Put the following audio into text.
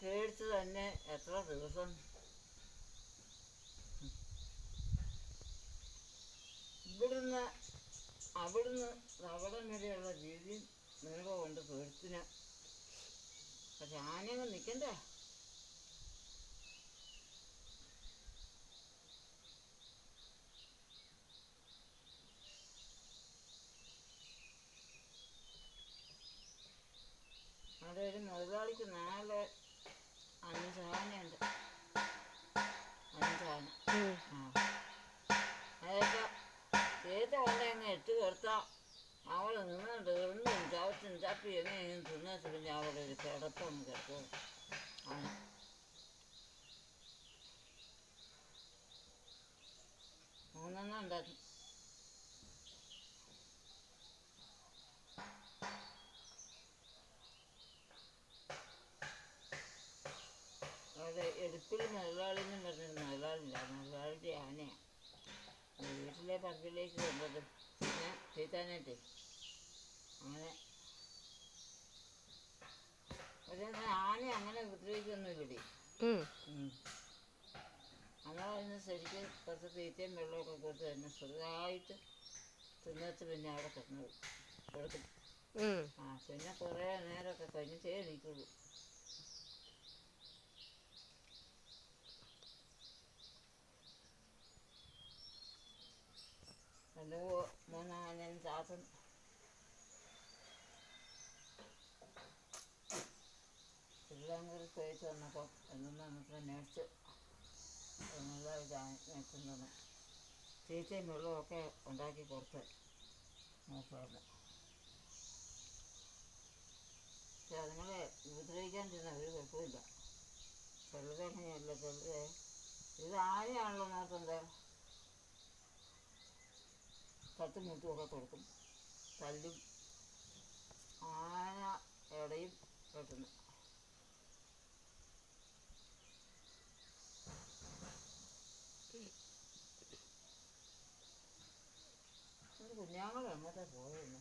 പ്രസവിച്ച് തന്നെ എത്ര ദിവസം ഇവിടുന്ന് അവിടുന്ന് അവിടം വരെയുള്ള രീതി നീളമുണ്ട് തൊഴുത്തിന്. പക്ഷെ ആനയങ്ങ് നിൽക്കണ്ടേ. അവിടെ ഒരു മുതലാളിക്ക് 4-5 ആനയുണ്ട്. 5 ആന. അതൊക്കെ ചേച്ച കൊണ്ടങ്ങ് ഇട്ട് കൊടുത്താൽ അവൾ നിന്നുണ്ട് എണ്ണും ചവച്ചും ചപ്പി എങ്ങനെയും തിന്നിട്ട് പിന്നെ അവളുടെ ഒരു കിടപ്പം കിടക്കും. ആന 3 ഉണ്ടായിരുന്നു. അവിടെ എടുപ്പിൽ മുതലാളിന്നും പറഞ്ഞൊരു മുതലാളില്ല, മുതലാളിൻ്റെ ആനയാണ്. വീട്ടിലെ പറമ്പിലേക്ക് കൊണ്ടത് പിന്നെ തീറ്റാനായിട്ടേ. അങ്ങനെ പക്ഷേ ആന അങ്ങനെ ഉപദ്രവിക്കൊന്നുമില്ലടി. നമ്മളതിന് ശരിക്കും കുറച്ച് തീറ്റയും വെള്ളമൊക്കെ കൊടുത്ത് തന്നെ ചെറുതായിട്ട് തിന്നിട്ട് പിന്നെ അവിടെ കിടന്നു കൊടുക്കും. പിന്നെ കുറേ നേരമൊക്കെ കഴിഞ്ഞിട്ടേ എണീക്കുള്ളൂ. എൻ്റെ 3 ആനയും ചാത്തൻ തിരുവിതാംകൂറിൽ പോയിട്ട് വന്നപ്പോൾ എന്നൊക്കെ മേടിച്ച് നല്ല മേടിച്ചെന്ന് തീറ്റയും വെള്ളമൊക്കെ ഉണ്ടാക്കി കൊടുത്ത് നോക്കുമായിരുന്നു. പക്ഷെ അതുങ്ങളെ ഉപദ്രവിക്കാണ്ടിരുന്ന ഒരു കുഴപ്പമില്ല. ചിലതങ്ങനെയല്ല, ചിലത് ഇത് ആനയാണല്ലോ നോക്കുന്നത്. തട്ടും മുട്ടുമൊക്കെ കൊടുക്കും, തല്ലും. ആന എവിടെയും വെട്ടുന്നു. കുഞ്ഞാങ്ങൾ എങ്ങോട്ടാ പോയിരുന്നു?